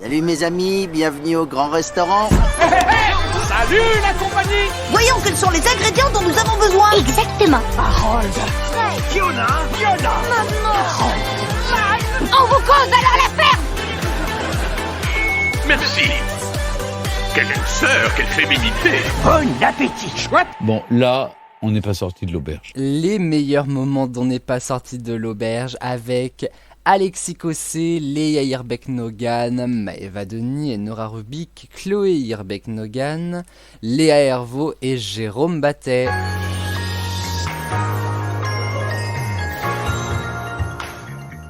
Salut mes amis, bienvenue au grand restaurant. Salut la compagnie. Voyons quels sont les ingrédients dont nous avons besoin. Exactement. Harold. Fiona. Maman. On vous cause alors la ferme. Merci. Quelle douceur, quelle féminité. Bon appétit. Chouette. Bon, là, on n'est pas sorti de l'auberge. Les meilleurs moments d'On n'est pas sorti de l'auberge avec Alexis Cossé, Léa Hirbeck-Nogan, Maëva Denis et Nora Rubik, Chloé Hirbeck-Nogan, Léa Hervaux et Jérôme Battet.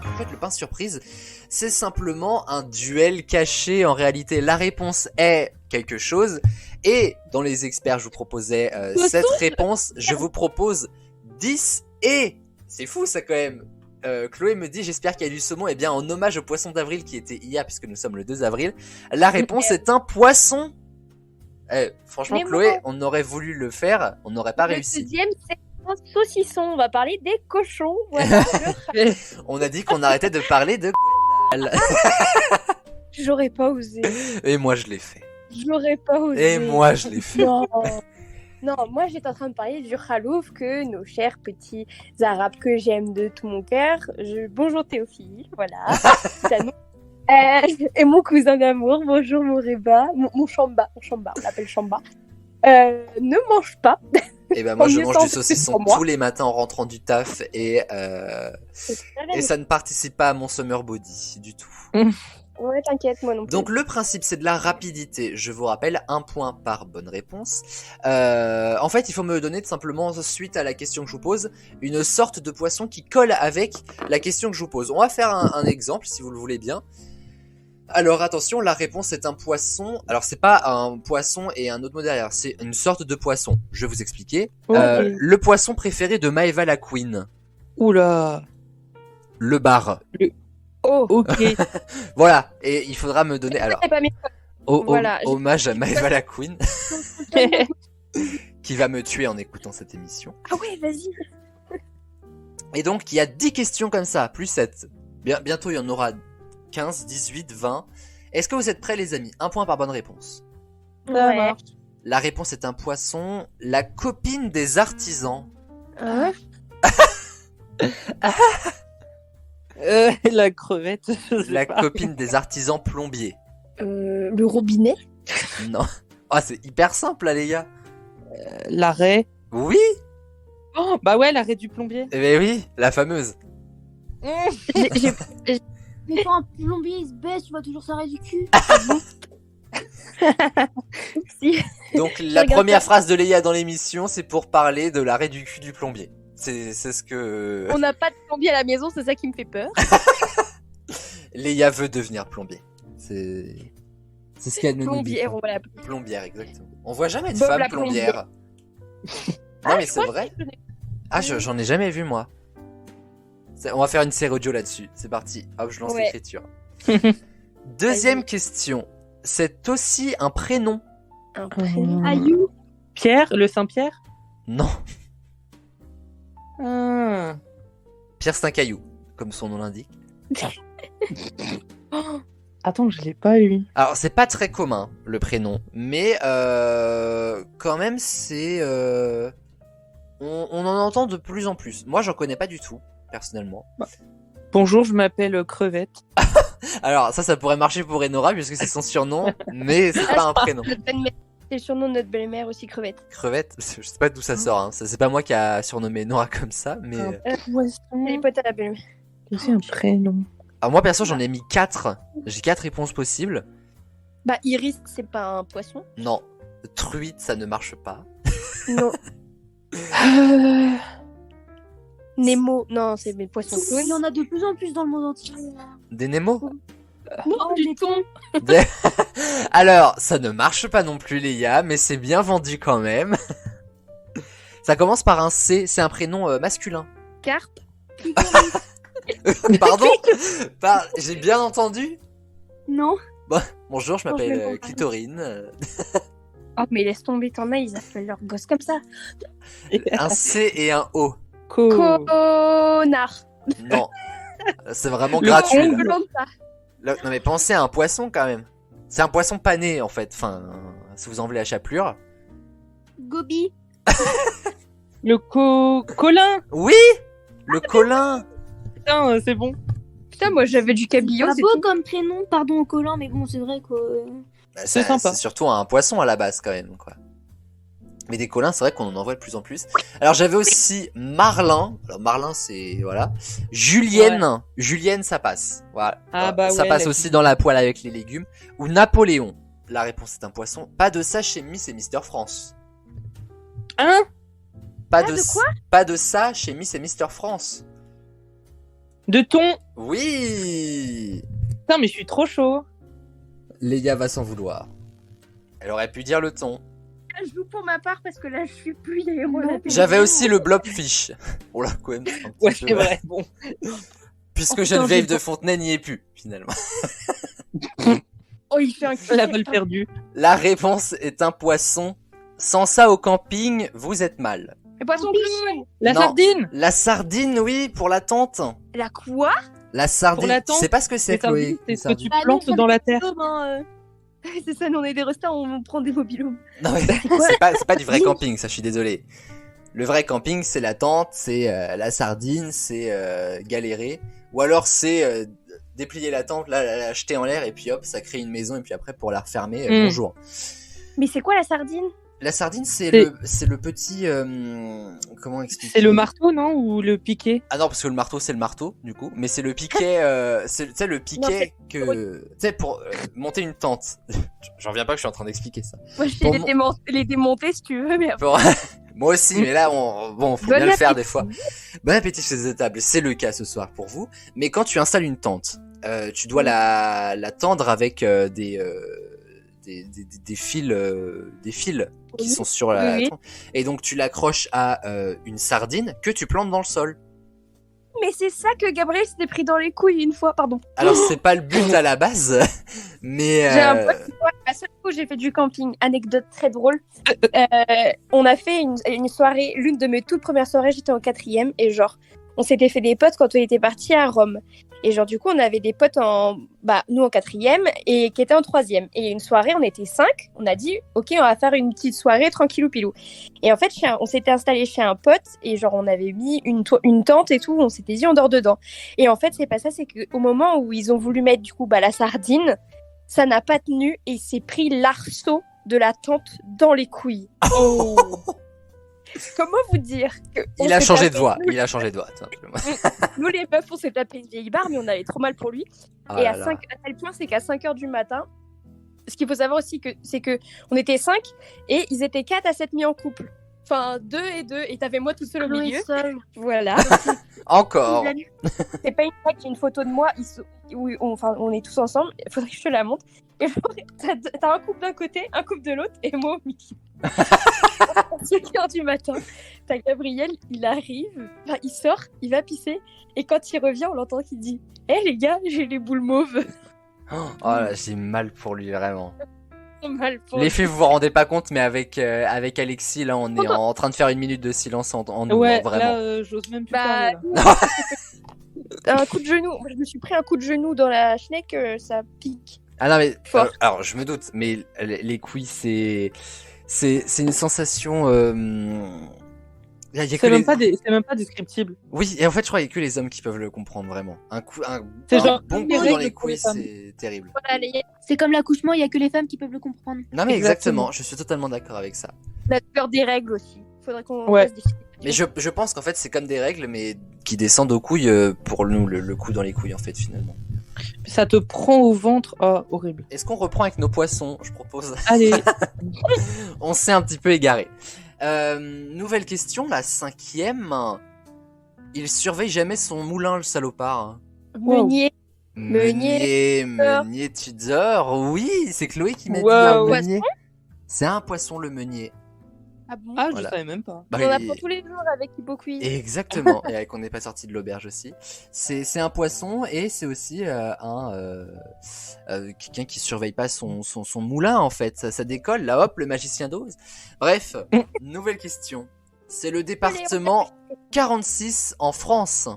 En fait, le pain surprise, c'est simplement un duel caché. En réalité, la réponse est quelque chose. Et dans les experts, je vous proposais cette réponse. Je vous propose 10 et... C'est fou ça quand même. Chloé me dit, j'espère qu'il y a du saumon. Eh bien, en hommage au poisson d'avril qui était hier, puisque nous sommes le 2 avril, la réponse est un poisson. Franchement, Mais Chloé, moi... on aurait voulu le faire, on n'aurait pas Le réussi. deuxième, c'est un saucisson. On va parler des cochons. Voilà. On a dit qu'on arrêtait de parler de J'aurais pas osé. Et moi, je l'ai fait. J'aurais pas osé. Et moi, je l'ai fait. Non. Non, moi j'étais en train de parler du khalouf que nos chers petits arabes que j'aime de tout mon cœur. Bonjour Théophile, voilà. Ça nous- et mon cousin d'amour, bonjour mon Reba, mon Chamba, on l'appelle Chamba. Ne mange pas. Et ben moi, je Mieux mange sans du saucisson pour moi. tous les matins en rentrant du taf et ça ne participe pas à mon summer body du tout. Ouais, t'inquiète, moi non plus. Donc le principe c'est de la rapidité. Je vous rappelle, 1 point par bonne réponse. En fait, il faut me donner tout simplement, suite à la question que je vous pose, une sorte de poisson qui colle avec la question que je vous pose. On va faire un exemple si vous le voulez bien. Alors attention, la réponse est un poisson. Alors c'est pas un poisson et un autre mot derrière, c'est une sorte de poisson. Je vais vous expliquer. Le poisson préféré de Maëva la Queen. Oula. Le bar. Oh, Ok. Voilà, et il faudra me donner... Alors, c'est pas mieux. Voilà, j'ai- hommage à Maëva la Queen, qui va me tuer en écoutant cette émission. Ah ouais, vas-y. Et donc, il y a 10 questions comme ça, plus 7. Bientôt, il y en aura 15, 18, 20. Est-ce que vous êtes prêts, les amis? 1 point par bonne réponse. Ouais. La réponse est un poisson, la copine des artisans. Hein? La crevette. je sais La pas. copine des artisans plombiers. Le robinet. Non. Ah, c'est hyper simple, là, les gars. L'arrêt. Oui. Oh, bah ouais, l'arrêt du plombier. Eh ben oui, la fameuse. Mais quand un plombier il se baisse, tu vois toujours ça du cul. Si. Donc la regarde première ça. phrase de Léa dans l'émission, c'est pour parler de l'arrêt du cul du plombier. C'est ce que On n'a pas de plombier à la maison, c'est ça qui me fait peur. Léa veut devenir plombier. C'est ce qu'elle nous dit. Plombière, on va l'appeler. Plombière, exactement. On voit jamais de Bob femme la plombière. Non mais c'est vrai. Ah, j'en ai jamais vu moi. On va faire une série audio là-dessus. C'est parti. Hop, je lance Ouais. l'écriture. Deuxième question. C'est aussi un prénom. Un prénom. Ayou. Pierre, le Saint-Pierre. Non. Ah. Pierre c'est un caillou, comme son nom l'indique. Attends, je l'ai pas eu. Alors, c'est pas très commun, le prénom, mais quand même, c'est... on en entend de plus en plus. Moi, j'en connais pas du tout, personnellement. Bonjour, je m'appelle Crevette. Alors, ça pourrait marcher pour Enora, puisque c'est son surnom, mais c'est pas un prénom. C'est le surnom de notre belle-mère aussi, Crevette. Crevette, je sais pas d'où ça sort, hein. C'est pas moi qui a surnommé Enora comme ça, mais... Harry Potter, la belle-mère. C'est un prénom. Alors moi, perso, j'en ai mis 4. J'ai 4 réponses possibles. Bah, Iris, c'est pas un poisson. Non. Truite, ça ne marche pas. Non. Nemo, non, c'est mes poissons Il y clowns. en a de plus en plus dans le monde entier. Des Nemo. Oh, du thon. Alors, ça ne marche pas non plus, Léa, mais c'est bien vendu quand même. Ça commence par un C, c'est un prénom masculin. Carpe. Pardon. J'ai bien entendu. Non. Bonjour, je Non, je m'appelle l'aime pas. Clitorine. Oh, mais laisse tomber, t'en as, ils appellent leur gosse comme ça. Un C et un O. Connard. Non. C'est vraiment Le gratuit. là. Colanta. Non mais pensez à un poisson quand même. C'est un poisson pané en fait. Enfin, si vous enlevez la chapelure. Gobi. Le colin. Oui, le colin. Putain, c'est bon. Putain, moi j'avais du cabillon, Pas c'est beau tout. comme prénom, pardon au collant, mais bon, c'est vrai quoi. C'est sympa. C'est surtout un poisson à la base quand même, quoi. Mais des colins, c'est vrai qu'on en voit de plus en plus. Alors j'avais aussi Marlin. Alors Marlin, c'est voilà. Julienne, Julienne, ça passe. Voilà. Ah, bah ça ouais, passe la aussi dans la poêle avec les légumes. Ou Napoléon. La réponse est un poisson. Pas de ça chez Miss et Mister France. Hein? Pas de quoi Pas de ça chez Miss et Mister France. De thon. Oui. Putain, mais je suis trop chaud. Léa va s'en vouloir. Elle aurait pu dire le thon. Je joue pour ma part parce que là je suis plus, il y a moins la télé. J'avais aussi le blobfish. Oh là, quand même. Un petit Ouais, peu. c'est vrai. Bon. Puisque Oh, Geneviève putain, de Fontenay n'y est plus, finalement. Oh, il fait un La balle perdue. La réponse est un poisson. Sans ça au camping, vous êtes mal. Le poisson clown. La Non. sardine. La sardine, oui, pour la tente. La quoi? La sardine, Pour la tu tente, sais pas ce que c'est, Les Chloé. sardines, c'est une ce que sardine. tu plantes dans la terre. C'est ça, nous on est des restas, on prend des mobilhomes. Non, mais c'est pas du vrai camping, ça, je suis désolé. Le vrai camping, c'est la tente, c'est la sardine, c'est galérer. Ou alors c'est déplier la tente, la jeter en l'air, et puis hop, ça crée une maison, et puis après, pour la refermer, bonjour. Mais c'est quoi la sardine? La sardine, c'est le petit... comment expliquer? C'est le marteau, non? Ou le piquet? Ah non, parce que le marteau, c'est le marteau, du coup. Mais c'est le piquet... tu sais, le piquet que... Tu sais, pour monter une tente. J'en reviens pas que je suis en train d'expliquer ça. Moi je Pour sais les démonter si tu veux, mais après. Pour- Moi aussi, mais là, bon, faut Bon bien le faire appétit. des fois. Bon appétit chez les tables, c'est le cas ce soir pour vous. Mais quand tu installes une tente, tu dois la tendre avec des fils, qui sont sur la Oui. tente. Et donc tu l'accroches à une sardine que tu plantes dans le sol. Mais c'est ça que Gabriel s'était pris dans les couilles une fois, pardon. Alors c'est pas le but à la base, mais J'ai un pote, la seule fois où j'ai fait du camping, anecdote très drôle. On a fait une soirée, l'une de mes toutes premières soirées, j'étais en 4e, et genre, on s'était fait des potes quand on était parti à Rome. Et genre, du coup, on avait des potes nous en 4e, et qui étaient en 3e. Et une soirée, on était 5, on a dit, ok, on va faire une petite soirée tranquillou pilou. Et en fait, on s'était installé chez un pote, et genre, on avait mis une tente et tout, on s'était dit, on dort dedans. Et en fait, c'est pas ça, c'est qu'au moment où ils ont voulu mettre, du coup, la sardine, ça n'a pas tenu, et il s'est pris l'arceau de la tente dans les couilles. Oh. Comment vous dire que il a changé de voix. Il a changé de voix, tout simplement. Nous, les meufs, on s'est tapé une vieille barre, mais on avait trop mal pour lui. Oh Et là à là. tel point, c'est qu'à 5h du matin, ce qu'il faut savoir aussi, c'est que on était 5 et ils étaient 4 à s'être mis en couple. Enfin, 2 et 2, et t'avais moi tout seul au milieu. Voilà. Encore. C'est pas une blague, j'ai une photo de moi où on est tous ensemble. Il faudrait que je te la montre. Et genre, t'as un couple d'un côté, un couple de l'autre, et moi au milieu. À 5h du matin, t'as Gabriel, il arrive, enfin, il sort, il va pisser, et quand il revient, on l'entend qui dit « Eh les gars, j'ai les boules mauves. Oh là, j'ai mal pour lui, vraiment. » Mal pour Les filles, vous vous rendez pas compte, mais avec Alexis, là, on est en train de faire une minute de silence en nous, Ouais, hein, vraiment. là, j'ose même plus Bah, parler. Là. un coup de genou. Moi, je me suis pris un coup de genou dans la schneck, ça pique. Ah non, mais Fort. alors je me doute, mais les couilles, c'est une sensation. Y a que C'est les- même pas descriptible. Oui, et en fait, je crois qu'il y a que les hommes qui peuvent le comprendre vraiment. Un C'est un genre bon comme les coup dans règles les pour les couilles, femmes. c'est terrible. Voilà, C'est comme l'accouchement, il y a que les femmes qui peuvent le comprendre. Non, mais Exactement. exactement, je suis totalement d'accord avec ça. la douleur des règles aussi. Faudrait qu'on Ouais. fasse des films. Mais je pense qu'en fait, c'est comme des règles, mais qui descendent aux couilles pour nous, le coup dans les couilles, en fait, finalement. Ça te prend au ventre. Oh, horrible. Est-ce qu'on reprend avec nos poissons? Je propose. Allez. On s'est un petit peu égaré. Nouvelle question, la 5e. Il surveille jamais son moulin, le salopard. Wow. Meunier. Meunier, Meunier Tudor. Oui, c'est Chloé qui m'a dit Wow. un meunier. C'est un poisson, le meunier. Ah bon? Ah, Voilà. je savais même pas. Bah, On il- apprend tous les jours avec Hypocuit. Exactement, et avec on n'est pas sorti de l'auberge aussi. C'est un poisson et c'est aussi quelqu'un qui surveille pas son moulin en fait. Ça décolle, là hop, le magicien d'Oz. Bref, nouvelle question. C'est le département 46 en France.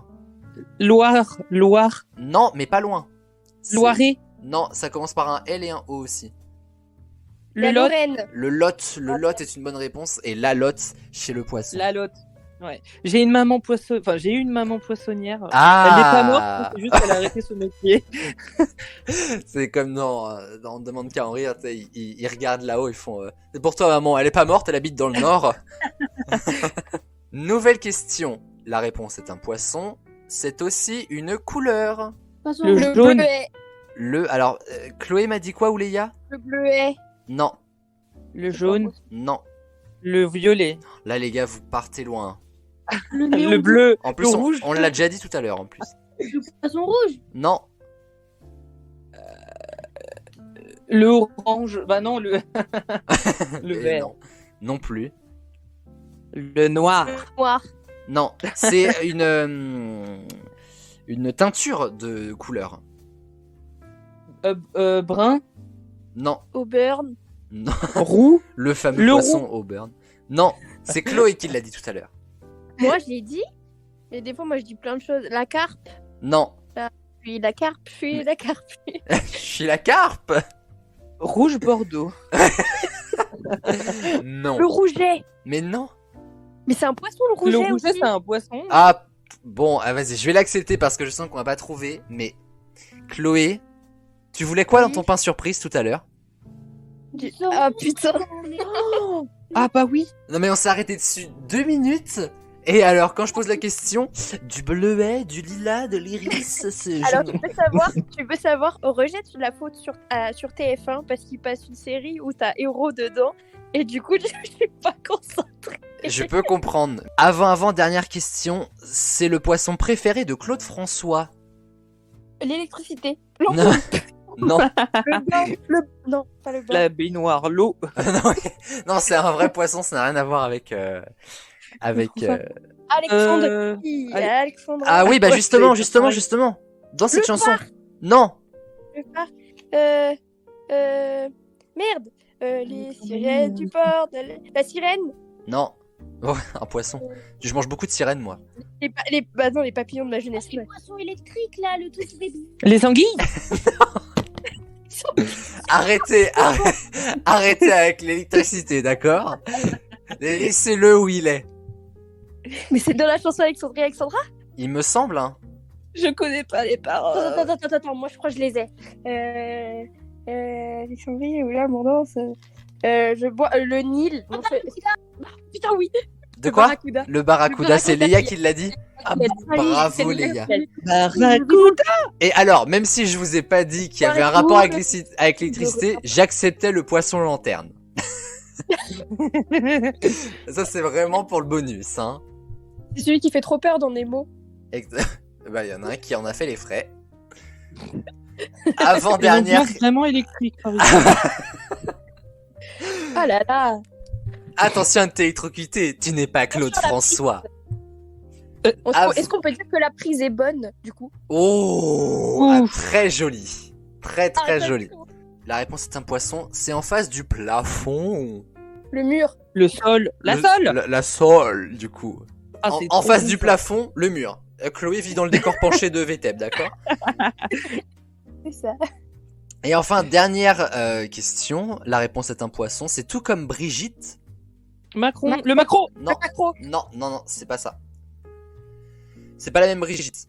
Loire. Non, mais pas loin. Loiret. Non, ça commence par un L et un O aussi. La Le Lot. Lorraine. Le Lot est une bonne réponse et la Lot chez le poisson. La Lot. Ouais. J'ai une maman j'ai eu une maman poissonnière. Ah. Elle n'est pas morte, c'est juste qu'elle a arrêté son métier. C'est comme dans On demande qu'à en rire, tu sais, ils regardent là-haut, ils font c'est pour toi maman, elle est pas morte, elle habite dans le nord. Nouvelle question. La réponse est un poisson. C'est aussi une couleur. Le Le jaune. bleuet. Alors, Chloé m'a dit quoi ou Léa? Le bleuet. Non, Le jaune. non. Le violet. Là les gars, vous partez loin. Le bleu. En plus, Le rouge. on l'a déjà dit tout à l'heure en plus. Le poisson rouge. Non, Le orange. Bah non, le. Le et vert. non, non plus. Le noir. Noir. Non, c'est une teinture de couleur. Brun. Non, Auburn. non. Roux. Le fameux Le poisson Auburn. Non, c'est Chloé qui l'a dit tout à l'heure. Moi, je l'ai dit. Et des fois, moi, je dis plein de choses. La carpe. Non, Puis la carpe. Puis la carpe. je suis la carpe. Rouge Bordeaux. Non, Le rouget. mais non. Mais c'est un poisson, le rouget Le rouget, aussi. c'est un poisson. Ah, bon, vas-y, je vais l'accepter parce que je sens qu'on va pas trouver. Mais Chloé, tu voulais quoi dans ton pain surprise tout à l'heure? Ah putain. Ah bah oui. Non mais on s'est arrêté dessus 2 minutes. Et alors, quand je pose la question, du bleuet, du lilas, de l'iris, c'est... Alors tu veux savoir, rejette la faute sur TF1 parce qu'il passe une série où t'as héros dedans et du coup je suis pas concentrée. Je peux comprendre. Avant, dernière question, c'est le poisson préféré de Claude François. L'électricité. Non, non, Non, pas le blanc. La baignoire, l'eau. non, non, c'est un vrai poisson, ça n'a rien à voir avec... Alexandre. allez. Alexandre. Ah oui, bah Ouais, justement, c'est justement, pareil. justement. Dans cette Le chanson. phare. Non, Le phare. Merde. Les sirènes du port. La sirène. non. Oh, un poisson. Je mange beaucoup de sirènes, moi. Les papillons de ma jeunesse. Les poissons électriques là, le truc bébé. Les anguilles. Arrêtez, arrêtez avec l'électricité, d'accord? Laissez-le où il est. Mais c'est dans la chanson Alexandra. Il me semble, hein. Je connais pas les paroles. Attends, moi je crois que je les ai. Alexandrie, ou là, mon danse. Je bois le Nil. Non, putain, oui. De quoi? Barracuda. Le barracuda, c'est Léa qui l'a dit? Ah, bravo, Léa. Et alors, même si je vous ai pas dit qu'il y avait un rapport avec l'électricité, j'acceptais le poisson lanterne. Ça, c'est vraiment pour le bonus, hein. C'est celui qui fait trop peur dans Nemo. Bah, il y en a un qui en a fait les frais. Avant-dernière. Vraiment électrique. Ah là là. Attention à t'électrocuter, tu n'es pas Claude François. Est-ce qu'on peut dire que la prise est bonne, du coup? Oh, ah, très joli. Très Ah, joli. La réponse est un poisson, c'est en face du plafond. Le mur. Le sol. La sole. La sole, du coup. Ah, En c'est en trop face bon, du ça. plafond, le mur. Chloé vit dans le décor penché de VTEP, d'accord? C'est ça. Et enfin, dernière question. La réponse est un poisson. C'est tout comme Brigitte. Macron. Le macro. Non, non, c'est pas ça. C'est pas la même Brigitte.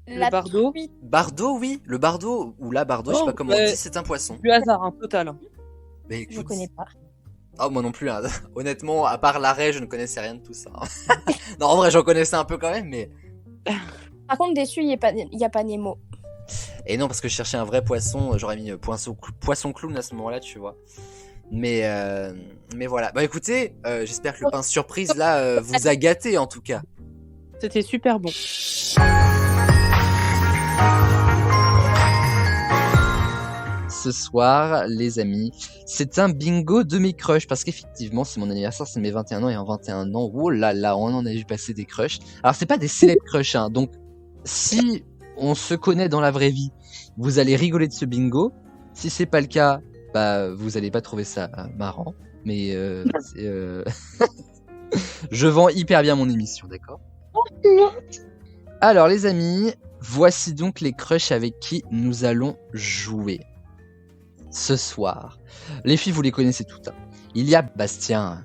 Le bardeau. truite. Bardo, oui. Le bardo, ou la bardo, je sais Oh, pas comment on dit, c'est un poisson. Du hasard, un total. Mais Je écoute... connais pas. Oh, moi non plus, hein. Honnêtement, à part l'arrêt, je ne connaissais rien de tout ça. hein. Non, en vrai, j'en connaissais un peu quand même, mais... Par contre, déçu, il y a pas Nemo. Et non, parce que je cherchais un vrai poisson, j'aurais mis poisson clown à ce moment-là, tu vois. Mais voilà. Bah écoutez, j'espère que le pain surprise, là, vous a gâté, en tout cas. C'était super bon. Ce soir, les amis, c'est un bingo de mes crushs, parce qu'effectivement, c'est mon anniversaire, c'est mes 21 ans, et en 21 ans, oh là là, on en a vu passer des crushs. Alors, c'est pas des célèbres crushs, hein, donc, si on se connaît dans la vraie vie, vous allez rigoler de ce bingo. Si c'est pas le cas, bah, vous allez pas trouver ça marrant, mais je vends hyper bien mon émission, d'accord? Alors, les amis, Voici donc les crushs avec qui nous allons jouer ce soir. Les filles, vous les connaissez toutes. Hein. Il y a Bastien,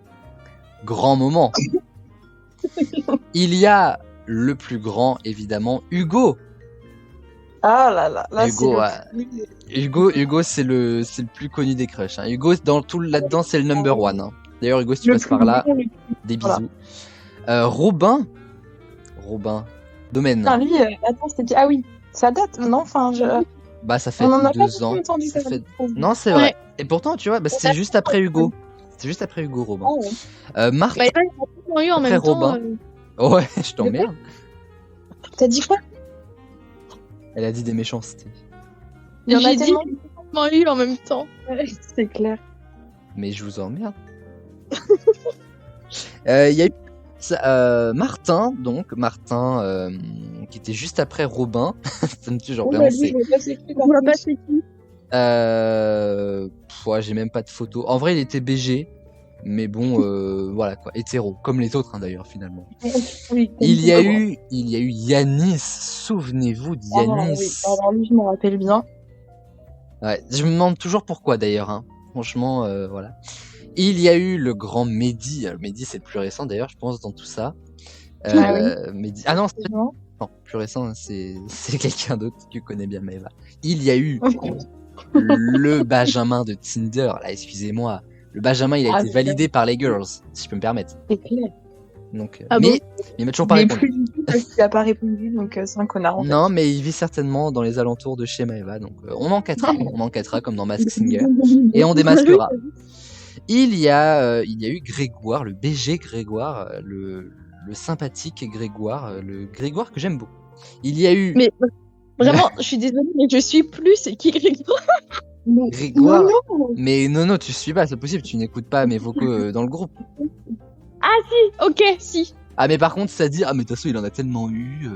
grand moment. Il y a le plus grand, évidemment, Hugo. Ah là là, là Hugo, c'est Hugo, c'est le plus connu des crushs. Hein. Hugo, dans tout là-dedans, c'est le number one. Hein. D'ailleurs, Hugo, si tu passes par là, des bisous. Robin, domaine. Putain, lui, attends, c'était... Ah oui, ça date, non? Enfin, Bah, ça fait on en a 2 pas ans. entendu Ça ça fait... fait... Non, c'est vrai. Et pourtant, tu vois, bah, c'est juste après Hugo. C'est juste après Hugo, Robin. Marc, Bah, il y a eu en après même temps. Robin. Ouais, je t'emmerde. T'as dit quoi? Elle a dit des méchancetés. Il y en a J'ai dit tellement eu en même temps. C'est clair. Mais je vous emmerde. Il y a eu Martin, qui était juste après Robin. Ça me tue, genre vraiment c'est. On va passer qui? Ouais, j'ai même pas de photo. En vrai, il était BG, mais bon, voilà quoi, hétéro, comme les autres hein, d'ailleurs finalement. Oui, Il y a eu Yanis. Souvenez-vous de Yanis. Oui. Alors lui, je me rappelle bien. Ouais, je me demande toujours pourquoi d'ailleurs. Hein. Franchement, voilà. Il y a eu le grand Mehdi. Alors, Mehdi, c'est le plus récent d'ailleurs, je pense, dans tout ça. Mehdi... Ah non, c'est... Non, plus récent, c'est quelqu'un d'autre que tu connais bien, Maëva. Il y a eu le Benjamin de Tinder. Là, excusez-moi. Le Benjamin, il a été validé par les girls, si je peux me permettre. C'est clair. Donc, Ah mais bon il m'a toujours pas Mais répondu. plus du tout parce qu'il a pas répondu, donc c'est un connard. En fait. Non, mais il vit certainement dans les alentours de chez Maëva, donc on enquêtera comme dans Mask Singer, et on démasquera. Il y a eu Grégoire, le BG Grégoire, le sympathique Grégoire, le Grégoire que j'aime beaucoup. Il y a eu... Mais vraiment, je suis désolée, mais je suis plus. C'est qui Grégoire? Grégoire. Non. Mais non, tu suis pas, c'est possible, tu n'écoutes pas mes vocaux dans le groupe. Ah si, ok, si. Ah mais par contre, ça dit, ah mais de toute façon, il en a tellement eu...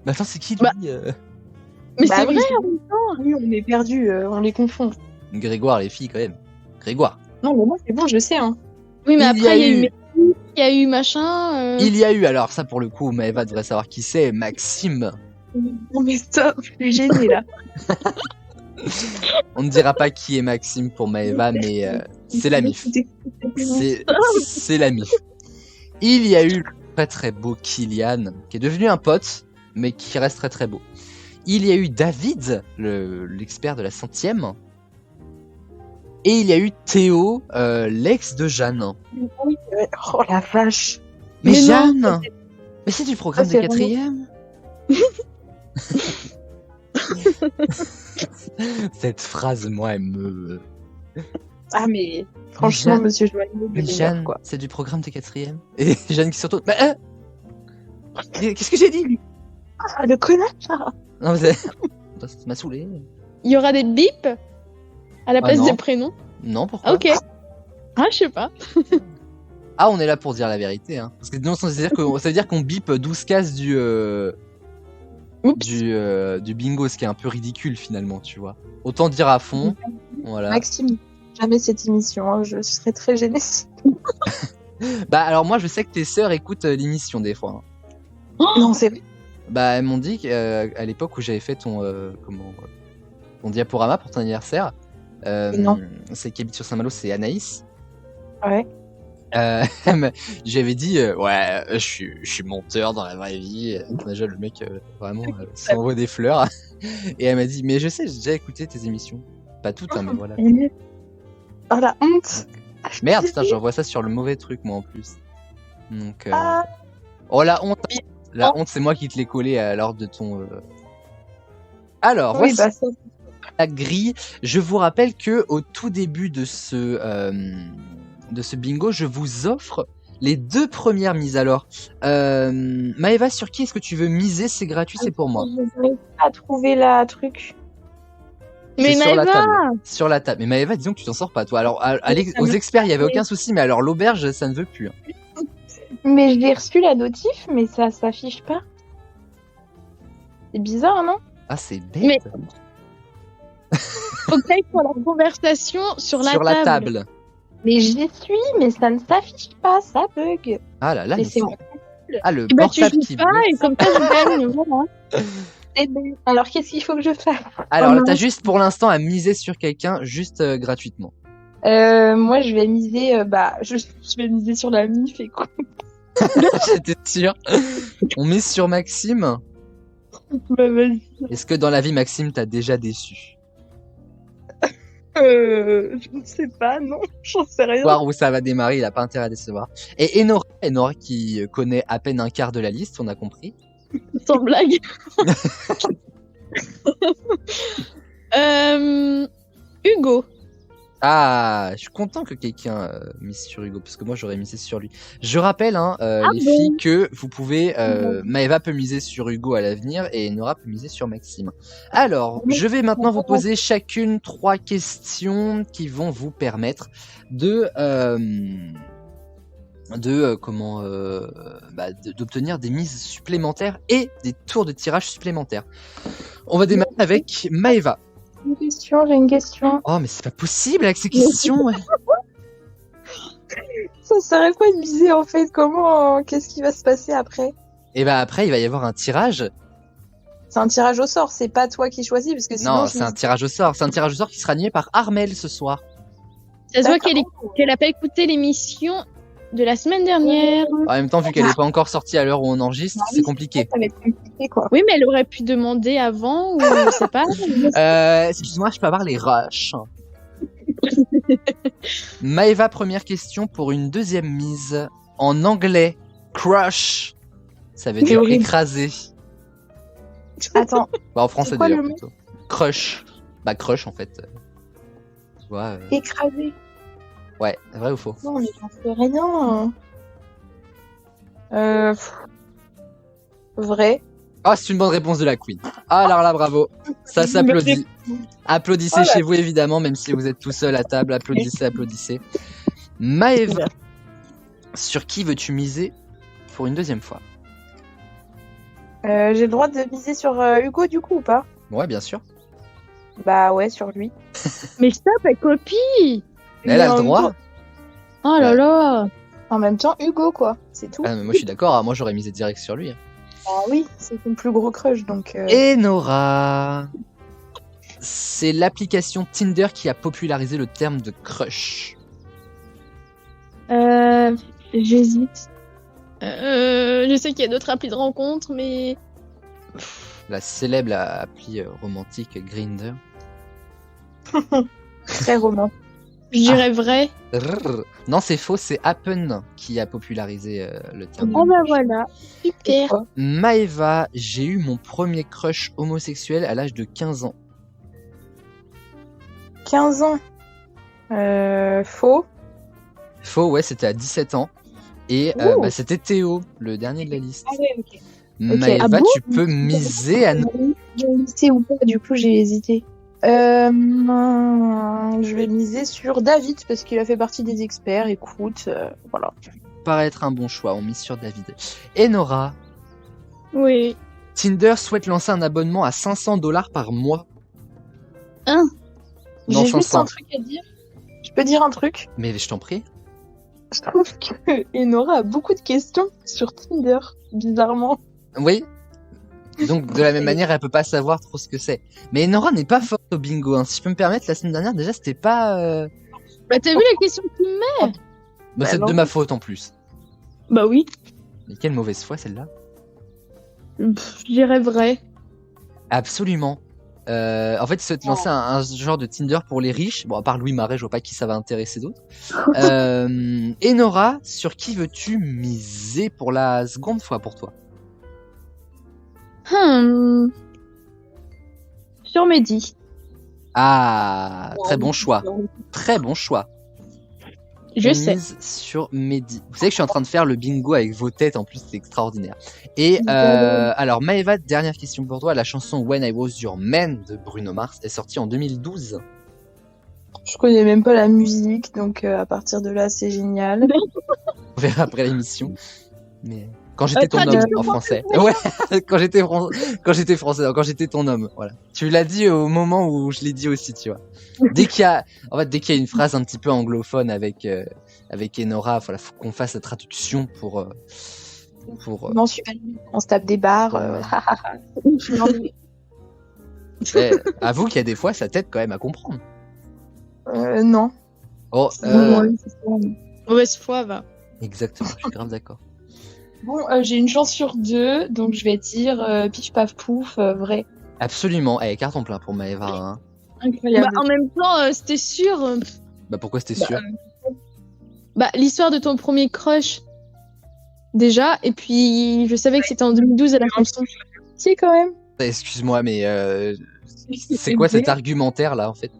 Mais attends, c'est qui lui Mais Bah c'est oui, vrai. Oui, on est perdu, on les confond. Grégoire, les filles quand même. Grégoire. Non, mais moi c'est bon, je sais. Hein. Oui, mais Il y a après, il y a eu eu- Mehdi, il y a eu machin. Il y a eu, alors ça pour le coup, Maëva devrait savoir qui c'est, Maxime. Non mais stop, je suis gênée là. On ne dira pas qui est Maxime pour Maëva, mais c'est la MIF. C'est la MIF. Il y a eu le très très beau Kylian, qui est devenu un pote, mais qui reste très très beau. Il y a eu David, l'expert de la 100e. Et il y a eu Théo, l'ex de Jeanne. Oh la vache. Mais Mais non, Jeanne Mais c'est du programme Ah, de c'est 4ème. Cette phrase, moi, elle me... Ah mais franchement, Jeanne- monsieur Joannot, Mais je Jeanne, quoi. c'est du programme de 4ème. Et Jeanne qui surtout... Mais, qu'est-ce que j'ai dit? Ah le connard. Non, mais ça m'a saoulé. Il y aura des bips à la place non. des prénoms. Non, pourquoi? Ok. Ah, je sais pas. Ah, on est là pour dire la vérité, hein. Parce que sinon, ça veut dire qu'on bip 12 cases du bingo, ce qui est un peu ridicule finalement, tu vois. Autant dire à fond, voilà. Maxime, jamais cette émission, hein, je serais très gênée. Bah alors moi, je sais que tes sœurs écoutent l'émission des fois. Hein. Non, c'est vrai. Bah elles m'ont dit qu'à l'époque où j'avais fait ton diaporama pour ton anniversaire, Non. c'est qui habite sur Saint-Malo, c'est Anaïs. Ouais. J'avais dit ouais, je suis monteur dans la vraie vie. Déjà le mec vraiment s'envoie des fleurs. Et elle m'a dit mais je sais, j'ai déjà écouté tes émissions, pas toutes hein, mais voilà. Oh la honte. Merde, putain, j'envoie ça sur le mauvais truc moi en plus. Donc Ah. oh la honte, c'est moi qui te l'ai collé à l'ordre de ton. Alors Oui, voici bah ça. la grille. Je vous rappelle que au tout début de ce bingo, je vous offre les 2 premières mises. Alors, Maëva, sur qui est-ce que tu veux miser? C'est gratuit, c'est pour moi. Je n'arrive pas à trouver la truc. Mais C'est sur la Maëva. table. Sur la tave. Mais Maëva, disons que tu t'en sors pas, toi. Alors, aux experts, il y avait aucun souci, mais alors l'auberge, ça ne veut plus. Hein. Mais je l'ai reçu la notif, mais ça s'affiche pas. C'est bizarre, non? Ah, c'est bête. Mais- Faut que t'ailles pour la conversation sur la sur la table. Mais j'y suis, mais ça ne s'affiche pas, ça bug. Ah là là. Laissez-moi. Ah, le Et bah, tu portable joues qui pas bug. et comme ça, je gagne. Voilà. Eh ben, alors qu'est-ce qu'il faut que je fasse? Alors là, Oh, t'as mince. juste pour l'instant à miser sur quelqu'un, juste gratuitement. Moi, je vais miser, je vais miser sur la MIF et quoi. J'étais sûr. On mise sur Maxime. Bah, vas-y. Est-ce que dans la vie, Maxime t'a déjà déçu? Je ne sais pas, non, j'en sais rien. Voir où ça va démarrer, il a pas intérêt à décevoir. Et Enora qui connaît à peine un quart de la liste, on a compris. Sans blague. Hugo. Ah, je suis content que quelqu'un mise sur Hugo, parce que moi j'aurais misé sur lui. Je rappelle, les filles, que vous pouvez, Maëva peut miser sur Hugo à l'avenir et Nora peut miser sur Maxime. Alors, je vais maintenant vous poser chacune 3 questions qui vont vous permettre d'obtenir des mises supplémentaires et des tours de tirage supplémentaires. On va démarrer avec Maëva. J'ai une question. Oh, mais c'est pas possible avec ces questions. Ouais. Ça serait quoi de miser en fait? Comment, qu'est-ce qui va se passer après? Et bah après, il va y avoir un tirage. C'est un tirage au sort, c'est pas toi qui choisis parce que sinon. Non, c'est un tirage au sort. C'est un tirage au sort qui sera animé par Armel ce soir. Ça se voit qu'elle a pas écouté l'émission de la semaine dernière. En même temps, vu qu'elle est pas encore sortie à l'heure où on enregistre, c'est compliqué. Ça va être compliqué quoi. Oui, mais elle aurait pu demander avant ou je sais pas. Excuse-moi, je peux avoir les rushs. Maëva, première question pour une deuxième mise. En anglais, crush, ça veut dire horrible. écraser. Attends. Bah, en français C'est quoi d'ailleurs le mot plutôt. Crush. Bah crush en fait. Tu vois. Écrasé. Ouais, vrai ou faux? Non, mais j'en sais rien. Vrai. Ah, c'est une bonne réponse de la Queen. Ah, alors là, bravo. Ça s'applaudit. Applaudissez chez vous, évidemment, même si vous êtes tout seul à table. Applaudissez, applaudissez. Maëva, sur qui veux-tu miser pour une deuxième fois? J'ai le droit de miser sur Hugo du coup ou pas? Ouais, bien sûr. Bah ouais, sur lui. Mais stop, elle copie. Elle a le droit. Oh là là. En même temps, Hugo quoi, c'est tout. Ah, mais moi, je suis d'accord. Ah, moi, j'aurais misé direct sur lui. Ah oui, c'est ton plus gros crush donc. Et Nora, c'est l'application Tinder qui a popularisé le terme de crush. J'hésite. Je sais qu'il y a d'autres applis de rencontre, mais La célèbre appli romantique Grindr. Très romantique. je dirais vrai. Non, c'est faux, c'est Appen qui a popularisé le terme. Oh bah voilà, super. Maëva, j'ai eu mon premier crush homosexuel à l'âge de 15 ans. 15 ans. Faux. Faux, ouais, c'était à 17 ans. Et c'était Théo, le dernier de la liste. Ah ouais, ok. Maëva, Ah bon tu peux miser à nous. C'est ou pas, du coup j'ai hésité. Je vais miser sur David parce qu'il a fait partie des experts. Écoute, voilà. Paraît être un bon choix, on mise sur David. Et Nora, Oui. Tinder souhaite lancer un abonnement à $500 par mois. Hein? Non, J'ai juste 500. un truc à dire. Je peux dire un truc? Mais je t'en prie. Je trouve que Enora a beaucoup de questions sur Tinder, bizarrement. Oui. Donc de la même manière, elle peut pas savoir trop ce que c'est. Mais Nora n'est pas forte au bingo. Hein. Si je peux me permettre, la semaine dernière déjà, c'était pas. Bah t'as vu la question que tu me mets? Bah, c'est de ma faute en plus. Bah oui. Mais quelle mauvaise foi celle-là. Je dirais vrai. Absolument. En fait, ils souhaitent lancer un genre de Tinder pour les riches. Bon, à part Louis Marais, je vois pas qui ça va intéresser d'autres. Et Nora, sur qui veux-tu miser pour la seconde fois pour toi? Sur Mehdi. Ah, très bon choix. Très bon choix. Je sais. Mise sur Mehdi. Vous savez que je suis en train de faire le bingo avec vos têtes, en plus c'est extraordinaire. Et alors Maëva, dernière question pour toi. La chanson When I Was Your Man de Bruno Mars est sortie en 2012. Je connais même pas la musique, donc à partir de là, c'est génial. On verra après l'émission. Mais quand j'étais ton homme en français. Ouais, quand j'étais français, non, quand j'étais ton homme, voilà. Tu l'as dit au moment où je l'ai dit aussi, tu vois. Dès qu'il y a une phrase un petit peu anglophone avec Enora, voilà, faut qu'on fasse la traduction pour Non, super. On se tape des barres. Avoue qu'il y a des fois, ça t'aide quand même à comprendre. Non. Oh, Ouais, c'est ça. Mauvaise foi, va. exactement, je suis grave d'accord. Bon, j'ai une chance sur 2, donc je vais dire pif paf pouf, vrai. Absolument. Eh, carton plein pour Maëva. Hein. Incroyable. Bah, en même temps, c'était sûr. Bah pourquoi c'était sûr? Bah, l'histoire de ton premier crush, déjà, et puis je savais que c'était en 2012 à la chanson. Si, quand même. Excuse-moi, mais c'est quoi cet argumentaire là en fait?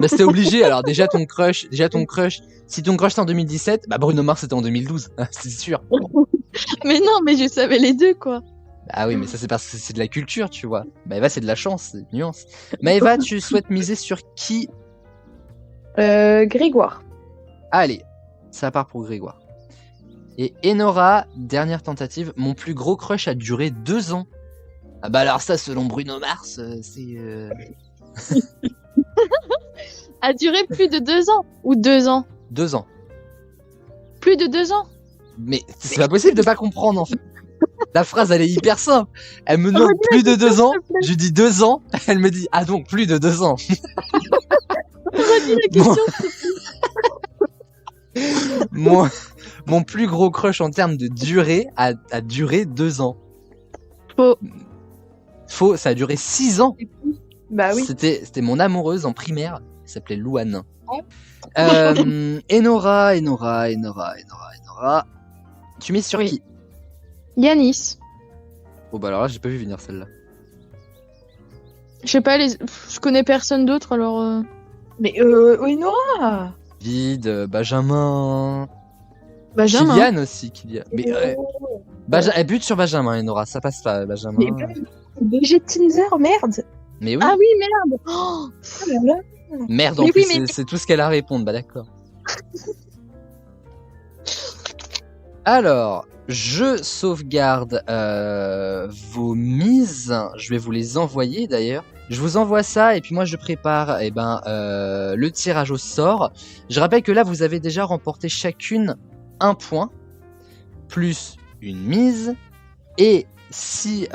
Bah c'était obligé. Alors déjà ton crush. Si ton crush c'était en 2017, bah Bruno Mars c'était en 2012, c'est sûr. Mais non, mais je savais les deux, quoi. Ah oui, mais ça c'est parce que c'est de la culture, tu vois. Maëva c'est de la chance, c'est une nuance. Maëva, tu souhaites miser sur qui? Grégoire. Allez, ça part pour Grégoire. Et Enora, dernière tentative. Mon plus gros crush a duré 2 ans. Ah bah alors ça, selon Bruno Mars, c'est... A duré plus de 2 ans. Ou 2 ans. 2 ans. Plus de 2 ans. Mais c'est pas possible de pas comprendre en fait. La phrase elle est hyper simple. Elle me demande plus de 2 ans. Je lui dis 2 ans. Elle me dit ah donc plus de 2 ans. Redis la question. Mon plus gros crush en termes de durée a duré 2 ans. Faux, ça a duré 6 ans. Bah oui. C'était mon amoureuse en primaire. Elle s'appelait Louane. Enora. Tu mises sur qui? Yanis. Oh bah alors là j'ai pas vu venir celle-là. Je sais pas, je connais personne d'autre, alors... Mais Enora. Vide, Benjamin. Benjamin. Kylian aussi, Kylian. Mais elle bute sur Benjamin, Enora, ça passe pas, Benjamin. Mais BG Tinder, merde. Mais oui. Ah oui, merde. Oh là là. Merde, en Mais plus, oui, mais- c'est tout ce qu'elle a à répondre, bah d'accord. Alors, je sauvegarde vos mises. Je vais vous les envoyer d'ailleurs. Je vous envoie ça et puis moi je prépare le tirage au sort. Je rappelle que là vous avez déjà remporté chacune 1 point plus une mise. Et si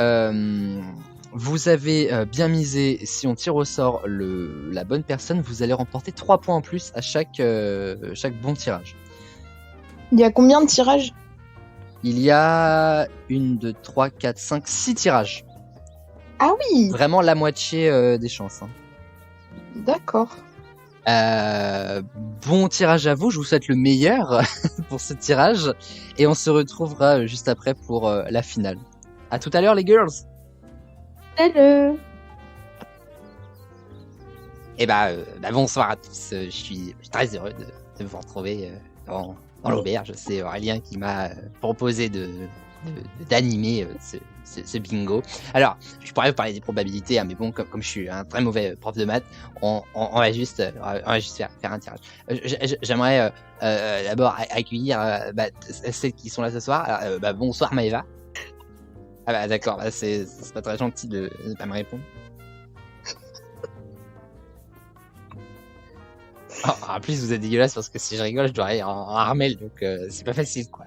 vous avez bien misé, si on tire au sort la bonne personne, vous allez remporter 3 points en plus à chaque bon tirage. Il y a combien de tirages? Il y a 1, 2, 3, 4, 5, 6 tirages. Ah oui. Vraiment la moitié des chances. Hein. D'accord. Bon tirage à vous, je vous souhaite le meilleur pour ce tirage. Et on se retrouvera juste après pour la finale. À tout à l'heure les girls. Hello. Et bonsoir à tous. Je suis très heureux de vous retrouver dans l'auberge. C'est Aurélien qui m'a proposé d'animer ce bingo. Alors, je pourrais vous parler des probabilités, hein, mais bon, comme je suis un très mauvais prof de maths, on va juste faire un tirage. J'aimerais d'abord accueillir celles qui sont là ce soir. Alors, bonsoir Maëva. Ah bah d'accord, c'est pas très gentil de ne pas me répondre. Oh, en plus, vous êtes dégueulasse parce que si je rigole, je dois aller en Armel, donc c'est pas facile quoi.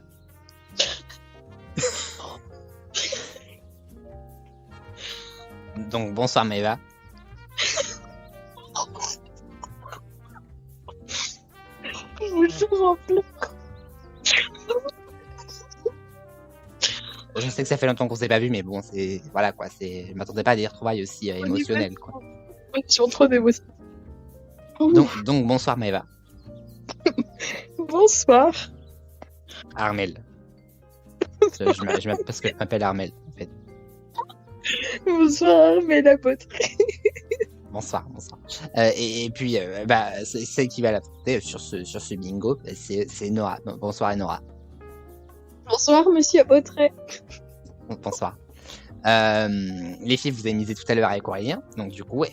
Donc bonsoir Maëva. Je sais que ça fait longtemps qu'on s'est pas vu, mais bon, c'est voilà quoi, je m'attendais pas à des retrouvailles aussi émotionnelles quoi. Je suis en train d'émotion. Donc bonsoir Maëva. Bonsoir. Armel. Parce que je m'appelle Armel en fait. Bonsoir, mais la poterie. Bonsoir. Et puis, c'est celle qui va l'affronter sur ce bingo, c'est Nora. Bonsoir Nora. Bonsoir, monsieur Apotré. Bonsoir. Les filles, vous avez misé tout à l'heure avec Aurélien, donc du coup,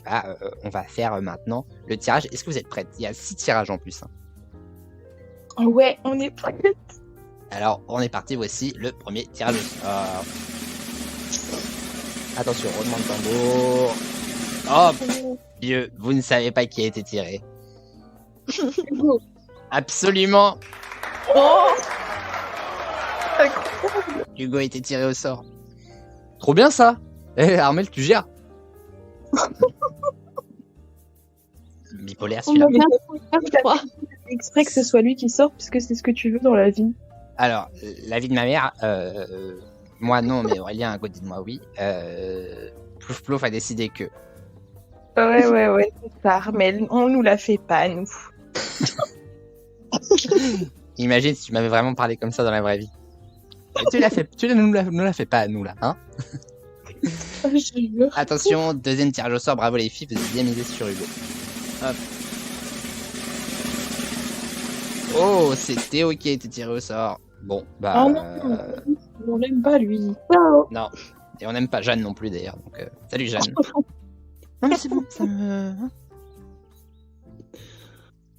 on va faire maintenant le tirage. Est-ce que vous êtes prêtes? Il y a 6 tirages en plus. Hein. Ouais, on est prêtes. Alors, on est parti, voici le premier tirage au sort. Attention, roulement de tambour. Oh, Dieu, vous ne savez pas qui a été tiré. Absolument. Oh, Hugo a été tiré au sort. Trop bien ça. Armel, tu gères. bipolaire On celui-là. me fait Je crois. Exprès que ce soit lui qui sort, puisque c'est ce que tu veux dans la vie. Alors, la vie de ma mère, moi non, mais Aurélien à côté de moi, oui. Plouf Plouf a décidé que. Ouais, c'est ça. Mais on nous la fait pas, nous. Imagine si tu m'avais vraiment parlé comme ça dans la vraie vie. Tu nous la fais pas à nous là, hein? Attention, deuxième tirage au sort, bravo les filles, vous avez bien misé sur Hugo. Hop. Oh, c'est Théo qui a été tiré au sort. Bon, bah. Oh non, on l'aime pas, lui. Non. Et on n'aime pas Jeanne non plus d'ailleurs, donc salut Jeanne. Non mais c'est bon, ça me...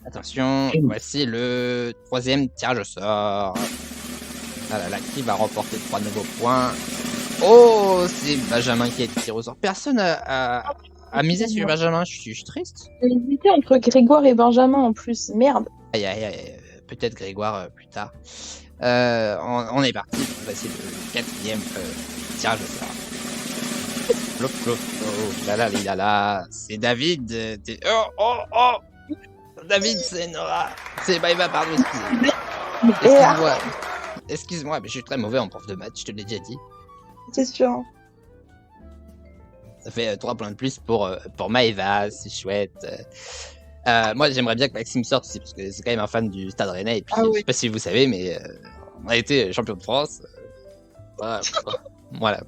Attention, voici le troisième tirage au sort. Ah là là, qui va remporter 3 nouveaux points? Oh, c'est Benjamin qui a été tiré au sort. Personne a misé sur Benjamin, je suis triste. J'hésitais entre Grégoire et Benjamin en plus, merde. Aïe aïe aïe, peut-être Grégoire plus tard. On est parti, voici le quatrième tirage au sort. Plouf, plouf, oh là là là là, c'est David. Oh David, c'est Nora. C'est Maëva, pardon, excusez-moi. Excuse-moi, mais je suis très mauvais en prof de maths, je te l'ai déjà dit. C'est sûr. Ça fait 3 points de plus pour Maëva, c'est chouette. Moi, j'aimerais bien que Maxime sorte aussi, parce que c'est quand même un fan du Stade Rennais. Et puis, je sais pas si vous savez, mais on a été champion de France. Voilà.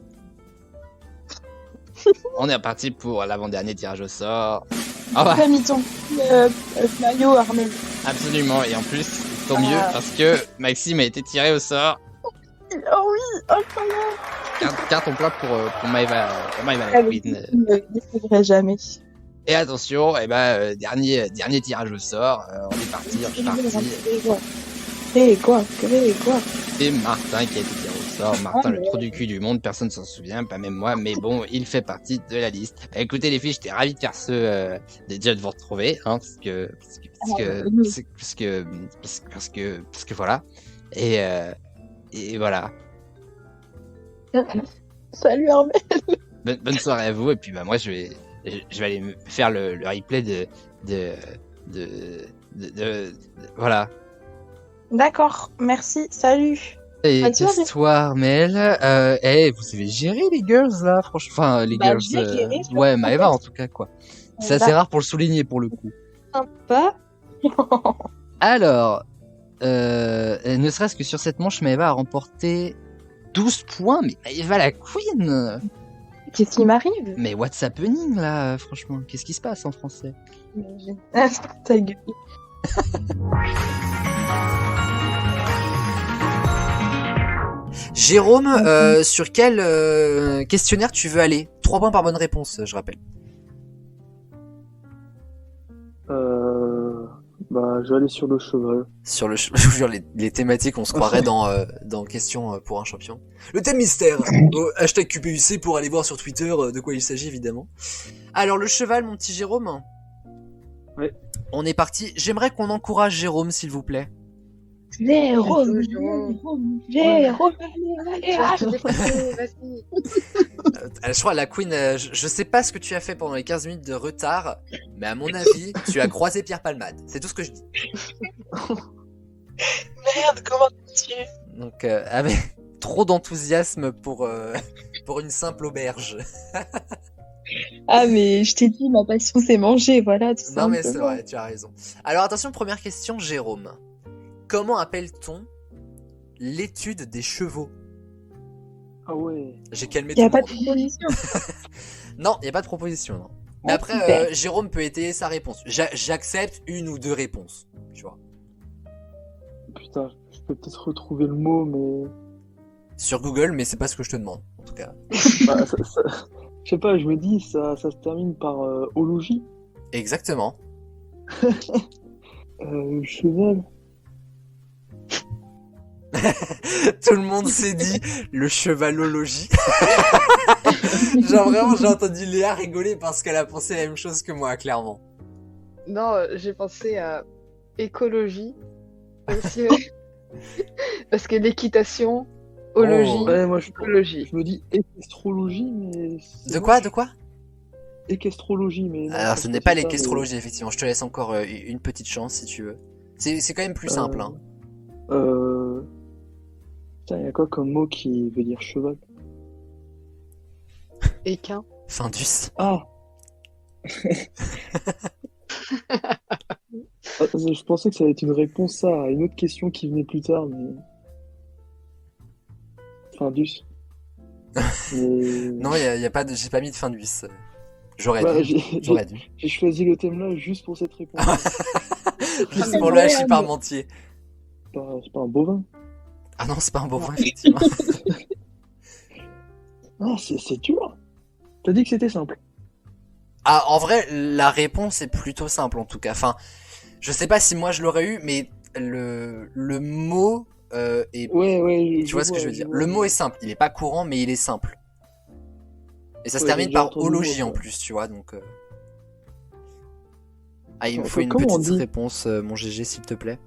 On est reparti pour l'avant-dernier tirage au sort. Oh, t'as mis ton maillot, Armel. Absolument, et en plus, tant mieux, parce que Maxime a été tiré au sort. Oh oui, incroyable. Carton plein pour Maëva la Queen. Je ne découvrirai jamais. Et attention, dernier tirage au sort, on est parti. Grégoire. Et Martin qui a été tiré au sort. Martin, le trou du cul du monde, personne s'en souvient, pas même moi, mais bon, il fait partie de la liste. Écoutez les filles, j'étais ravi de faire déjà de vous retrouver, hein, parce que voilà. Et voilà. Salut Armel. Bonne soirée à vous, et puis moi je vais aller me faire le replay de voilà. D'accord, merci, salut. Et toi, Armel, vous savez gérer les girls là, franchement, enfin les girls, ouais, Maëva en tout cas quoi. C'est assez rare pour le souligner pour le coup. Sympa. Alors, ne serait-ce que sur cette manche, Maëva a remporté 12 points, mais Maëva la Queen. Qu'est-ce qui m'arrive? Mais what's happening là, franchement, qu'est-ce qui se passe en français? Ta gueule. Jérôme, sur quel questionnaire tu veux aller? 3 points par bonne réponse, je rappelle. Je vais aller sur le cheval. Sur le cheval, les thématiques, on se croirait dans Question pour un champion. Le thème mystère. Hashtag QPUC pour aller voir sur Twitter de quoi il s'agit, évidemment. Alors, le cheval, mon petit Jérôme. Oui. On est parti. J'aimerais qu'on encourage Jérôme, s'il vous plaît. Jérôme. Je crois, la Queen, je sais pas ce que tu as fait pendant les 15 minutes de retard, mais à mon avis, tu as croisé Pierre Palmade. C'est tout ce que je dis. Merde, comment tu... Donc, avec trop d'enthousiasme pour une simple auberge. Ah, mais je t'ai dit, ma passion, c'est manger, voilà, tout ça. Non, mais c'est vrai, tu as raison. Alors, attention, première question, Jérôme. Comment appelle-t-on l'étude des chevaux? Ah ouais. J'ai calmé tout le monde. Il n'y a pas de proposition. Non, il n'y a pas de proposition, non. Mais après, Jérôme peut étayer sa réponse. J'accepte 1 ou 2 réponses, tu vois. Putain, je peux peut-être retrouver le mot, mais... Sur Google, mais c'est pas ce que je te demande, en tout cas. Je sais pas, je me dis, ça se termine par ologie. Exactement. Cheval. Tout le monde s'est dit le chevalologie. Genre vraiment, j'ai entendu Léa rigoler parce qu'elle a pensé la même chose que moi, clairement. Non, j'ai pensé à écologie. Parce que l'équitation, ologie, ouais, moi, écologie. Je me dis équestrologie, mais... De quoi? équestrologie, mais... non, Alors je ce pense n'est que pas c'est ça, l'équestrologie, effectivement. Je te laisse encore une petite chance si tu veux. C'est quand même plus simple. Hein. Putain, il y a quoi comme mot qui veut dire cheval? Équin. Findus. Ah. Je pensais que ça allait être une réponse à une autre question qui venait plus tard, mais... Findus. Mais... Non, y a pas de... j'ai pas mis de Findus. J'aurais Bah, dû. J'aurais dû. J'ai choisi le thème là juste pour cette réponse. Juste pour le hachis parmentier. C'est pas un bovin. Ah non, c'est pas un bovin, effectivement. Ah, c'est dur. T'as dit que c'était simple. Ah, en vrai, la réponse est plutôt simple en tout cas. Enfin, je sais pas si moi je l'aurais eu, mais le mot est... Ouais, tu vois ce que je veux dire. Le mot est simple, il est pas courant, mais il est simple. Et ça se termine j'ai par entendu ologie le mot, en plus, tu vois, donc... Ah, il me Attends, faut une comment on petite dit réponse, mon GG, s'il te plaît.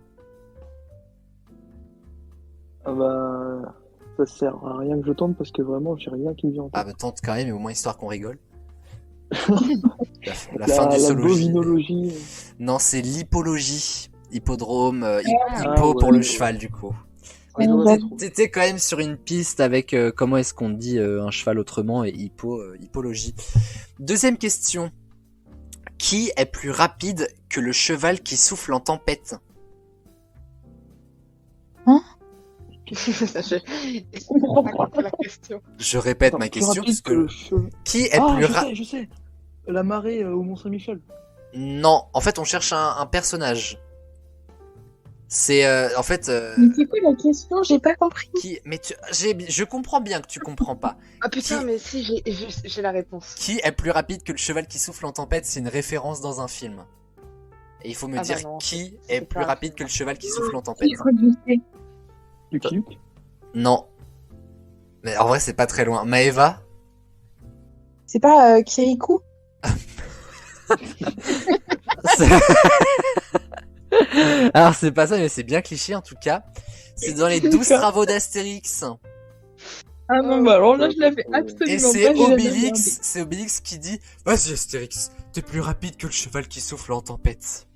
Ah bah... Ça sert à rien que je tente parce que vraiment j'ai rien qui me vient en tête. Ah bah tente quand même, mais au moins histoire qu'on rigole. la fin du zoologie. Bovinologie. Non, c'est l'hippologie. Hippodrome, hippo ouais, pour le ouais. cheval du coup. Ouais, Mais t'étais quand même sur une piste avec comment est-ce qu'on dit un cheval autrement et hippologie. Deuxième question. Qui est plus rapide que le cheval qui souffle en tempête? Je comprends pas la question. Je répète Attends, ma plus question rapide parce que le que cheval. qui est Ah, plus rapide? je sais. La marée au Mont-Saint-Michel. Non, en fait on cherche un personnage. C'est en fait Mais c'est quoi la question? J'ai pas compris. mais je comprends bien que tu comprends pas. Ah putain, mais si, j'ai la réponse. Qui est plus rapide que le cheval qui souffle en tempête? C'est une référence dans un film. Et il faut me Ah bah dire non, qui c'est est plus pas- rapide que le cheval qui souffle en tempête. Je crois que je sais. Lucky Luke. Non. Mais en vrai c'est pas très loin. Maëva? C'est pas Kirikou? Alors c'est pas ça mais c'est bien cliché en tout cas. C'est dans les 12 travaux d'Astérix. Ah non, bah alors là je l'avais absolument Et pas. c'est j'ai jamais Obélix, qui dit vas-y Astérix, t'es plus rapide que le cheval qui souffle en tempête.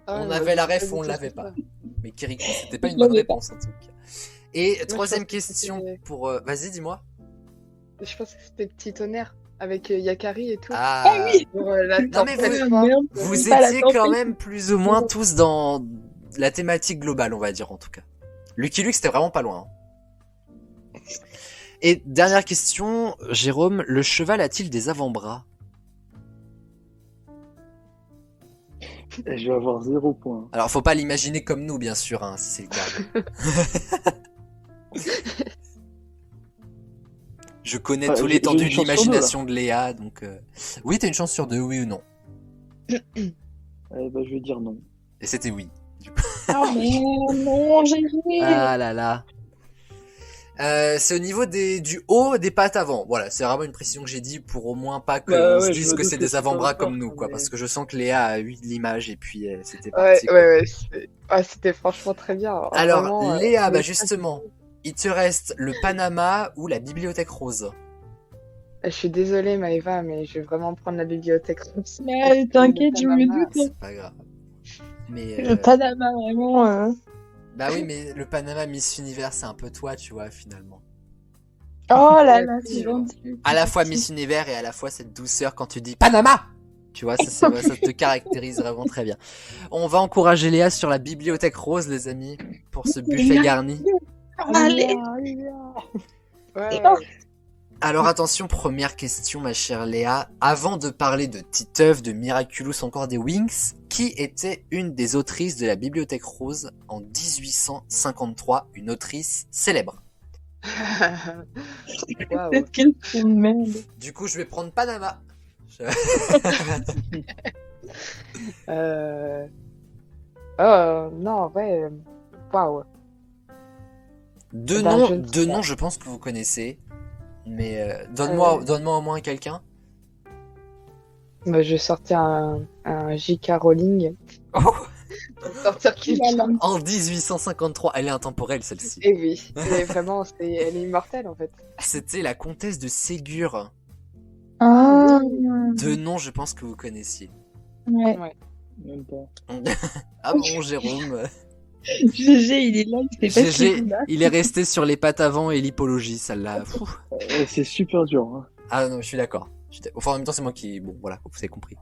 On avait la ref ou on l'avait pas. Mais Kirikou, c'était pas une bonne réponse en tout cas. Et je troisième pense que question c'était- pour... Vas-y, dis-moi. Je pense que c'était Petit Tonnerre avec Yakari et tout. Ah oui. Pour, la Non mais tempête vous, forte. vous pas la étiez quand tempête. même plus ou moins tous dans la thématique globale, on va dire en tout cas. Lucky Luke, c'était vraiment pas loin. hein. Et dernière question, Jérôme, le cheval a-t-il des avant-bras? Je vais avoir 0 point. Alors faut pas l'imaginer comme nous bien sûr, hein, si c'est le cas. Je connais Ouais, tout j'ai l'étendue une de chance sur l'imagination de Léa, donc... Oui, t'as une chance sur 2, oui ou non. Bah, je vais dire non. Et c'était oui. Ah mais non, j'ai joué. Ah là là. C'est au niveau du haut des pattes avant. Voilà, c'est vraiment une précision que j'ai dit pour au moins pas que Bah on se ouais, dise je me que doute c'est que des c'est avant-bras pas comme nous, quoi. mais- Parce que je sens que Léa a eu de l'image et puis c'était Ouais, parti. quoi. ouais, c'était franchement très bien. Alors, Vraiment, Léa, bah le- justement, il te reste le Panama ou la Bibliothèque Rose. Je suis désolée Maëva, mais je vais vraiment prendre la bibliothèque. Mais t'inquiète, je me doute. C'est pas grave. Mais Le Panama, vraiment. bah oui, mais le Panama Miss Univers, c'est un peu toi, tu vois, finalement. Oh là là, c'est gentil. À la fois Miss Univers et à la fois cette douceur quand tu dis Panama. Tu vois, ça te caractérise vraiment très bien. On va encourager Léa sur la Bibliothèque Rose, les amis, pour ce buffet garni. Allez. Ouais, Alors attention, première question, ma chère Léa. Avant de parler de Titeuf, de Miraculous, encore des Winx, qui était une des autrices de la Bibliothèque Rose en 1853, une autrice célèbre? Waouh. Cette question de merde. Du coup, je vais prendre Panama. Oh non, ouais. Waouh. Deux Bah, noms, je ne sais deux pas. noms, je pense que vous connaissez. Mais donne-moi au moins quelqu'un. Bah, je vais sortir un J.K. Rowling. Oh, Sortir quelqu'un. en 1853, elle est intemporelle celle-ci. Et oui, c'est vraiment, elle est immortelle en fait. C'était la comtesse de Ségur. Ah. Deux noms, je pense que vous connaissiez. Ouais. Même pas. Ah bon, Jérôme. GG, il est là, il fait pas ce GG, qu'il a. il est resté sur les pattes avant et l'hippologie, ça l'a. C'est super dur. Hein. Ah non, je suis d'accord. Enfin, en même temps, c'est moi qui. Bon, voilà, vous avez compris.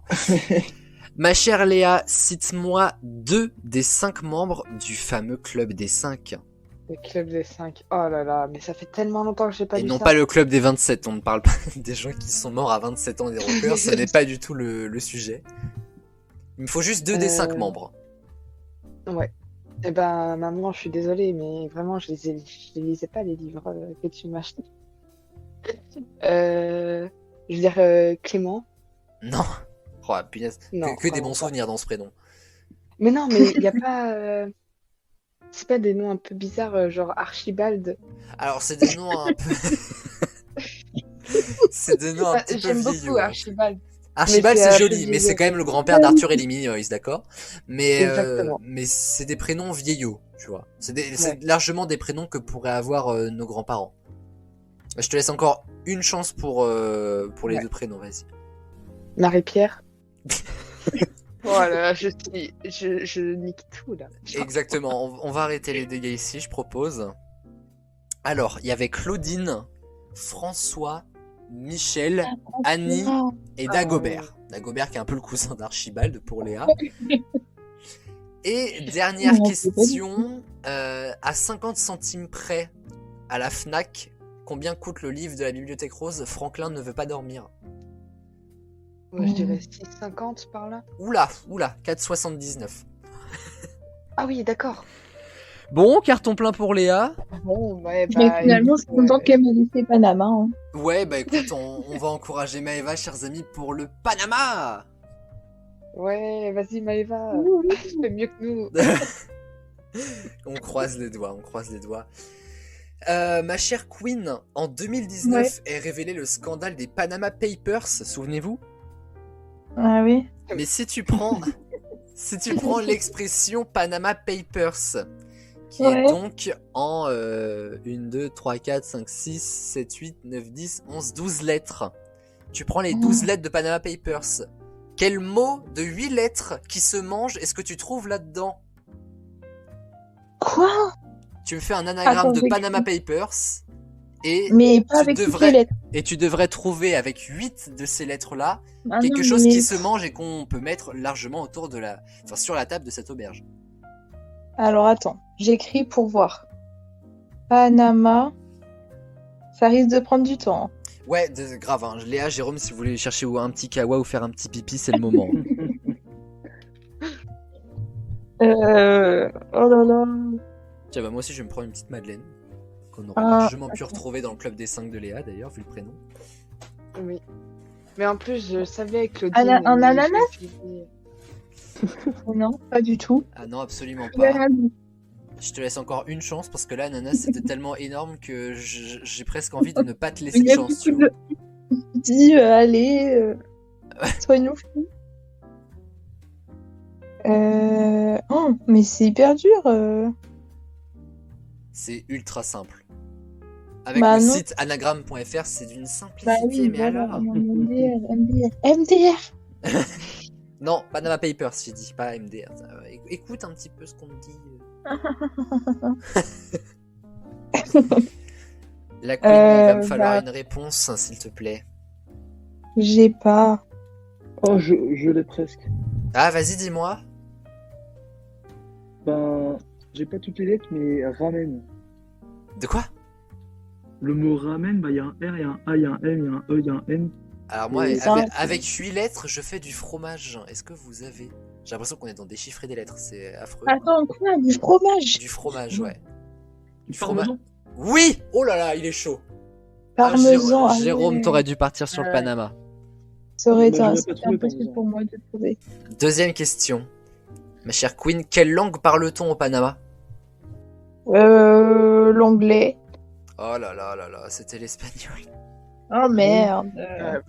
Ma chère Léa, cite-moi 2 des 5 membres du fameux club des 5. Le club des 5. Oh là là, mais ça fait tellement longtemps que j'ai pas Et lu non ça. pas le club des 27, on ne parle pas des gens qui sont morts à 27 ans des rockers, ce n'est pas du tout le sujet. Il me faut juste 2 des 5 membres. Ouais. Eh ben, maman, je suis désolée, mais vraiment, je les lisais pas, les livres que tu m'as achetés. Je veux dire, Clément. Non. Oh, punaise. Non, Que des vraiment bons pas. souvenirs dans ce prénom. Mais non, mais il y a pas... C'est pas des noms un peu bizarres, genre Archibald. Alors, c'est des noms un peu... c'est des noms un petit peu J'aime vieillots. beaucoup Archibald. Archibald, Mais c'est c'est joli, un peu mais c'est vieillot. quand même le grand-père d'Arthur et Minimoys, d'accord? Exactement. Mais c'est des prénoms vieillots, tu vois. C'est largement des prénoms que pourraient avoir nos grands-parents. Je te laisse encore une chance pour les 2 prénoms, vas-y. Marie-Pierre. Voilà, je nique tout, là. Exactement, on va arrêter les dégâts ici, je propose. Alors, il y avait Claudine, François, Michel, Annie et Dagobert. Dagobert qui est un peu le cousin d'Archibald pour Léa. Et dernière question, à 50 centimes près, à la Fnac, combien coûte le livre de la Bibliothèque Rose Franklin ne veut pas dormir? Moi, je dirais 6,50 par là. Oula, 4,79. Ah oui, d'accord. Bon, carton plein pour Léa. Bon, ouais, Mais finalement, je suis contente qu'elle m'ait laissé Panama. Hein. Ouais, bah écoute, on va encourager Maëva, chers amis, pour le Panama. Ouais, vas-y, Maëva. Fais mieux que nous. On croise les doigts, ma chère Queen, en 2019 est révélé le scandale des Panama Papers, souvenez-vous? Ah oui. Mais si tu prends l'expression Panama Papers, qui est donc en 1, 2, 3, 4, 5, 6, 7, 8, 9, 10, 11, 12 lettres. Tu prends les 12 lettres de Panama Papers. Quel mot de 8 lettres qui se mange est-ce que tu trouves là-dedans? Quoi? Tu me fais un anagramme de Panama Papers et mais pas avec toutes les lettres. Et tu devrais trouver avec 8 de ces lettres-là Ah quelque non, chose mais- qui se mange et qu'on peut mettre largement autour de sur la table de cette auberge. Alors attends, j'écris pour voir. Panama. Ça risque de prendre du temps. Hein. Ouais, grave. Hein. Léa, Jérôme, si vous voulez chercher un petit kawa ou faire un petit pipi, c'est le moment. Oh là là. Tiens, bah moi aussi, je vais me prendre une petite madeleine qu'on aurait Ah, largement pu retrouver dans le club des 5 de Léa, d'ailleurs, vu le prénom. Oui. Mais en plus, je savais que Claudine... Un mais ananas? je me suis dit- Non, pas du tout. Ah non, absolument Il a pas. rien dit. Je te laisse encore une chance parce que là, l'ananas, c'était tellement énorme que j'ai presque envie de ne pas te laisser Il de y a chance, beaucoup tu vois. de- dit allez, soyons fous. Oh, mais c'est hyper dur. C'est ultra simple. Avec Bah le non. site anagramme.fr, c'est d'une simplicité, Bah oui, mais voilà, alors. MDR. Non, Panama Papers, j'ai dit, pas MDR. Écoute un petit peu ce qu'on me dit. La Queen, il va me falloir bah- une réponse, s'il te plaît. J'ai pas. Oh, je l'ai presque. Ah, vas-y, dis-moi. Ben, j'ai pas toutes les lettres, mais ramen. De quoi? Le mot ramen, bah, il y a un R, il y a un A, il y a un M, il y a un E, il y a un N. Alors moi, Et- avec 8 lettres, je fais du fromage. Est-ce que vous avez... J'ai l'impression qu'on est dans déchiffrer des lettres, c'est affreux. Attends, quoi? Du fromage? Du fromage, ouais. Du parmesan? Oui! Oh là là, il est chaud. Parmesan. Ah, ah Jérôme, ouais. t'aurais dû partir sur le Ouais. Panama. Ça aurait Bah, été j'aurais pas trouvé impossible parmesan. pour moi de trouver. Deuxième question. Ma chère Queen, quelle langue parle-t-on au Panama? L'anglais. Oh là là là là, c'était l'espagnol. Oh merde.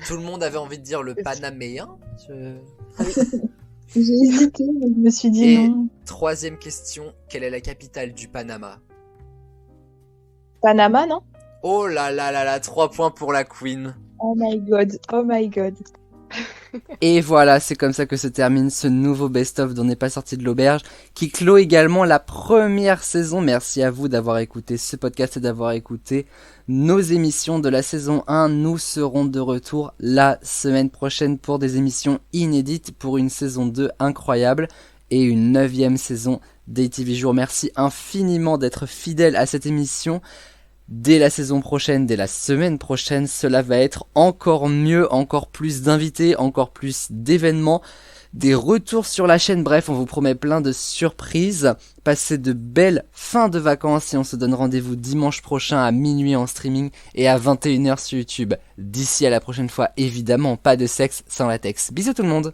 Tout le monde avait envie de dire le panaméen. J'ai hésité, mais je me suis dit Et non. troisième question, quelle est la capitale du Panama? Panama, non? Oh là là là là, 3 points pour la Queen. Oh my god, oh my god. Et voilà, c'est comme ça que se termine ce nouveau best-of d'On n'est pas sorti de l'auberge, qui clôt également la première saison. Merci à vous d'avoir écouté ce podcast et d'avoir écouté nos émissions de la saison 1. Nous serons de retour la semaine prochaine pour des émissions inédites, pour une saison 2 incroyable et une 9e saison d'ATV Jour. Merci infiniment d'être fidèle à cette émission. Dès la saison prochaine, dès la semaine prochaine, cela va être encore mieux, encore plus d'invités, encore plus d'événements, des retours sur la chaîne. Bref, on vous promet plein de surprises. Passez de belles fins de vacances et on se donne rendez-vous dimanche prochain à minuit en streaming et à 21h sur YouTube. D'ici à la prochaine fois, évidemment, pas de sexe sans latex. Bisous tout le monde!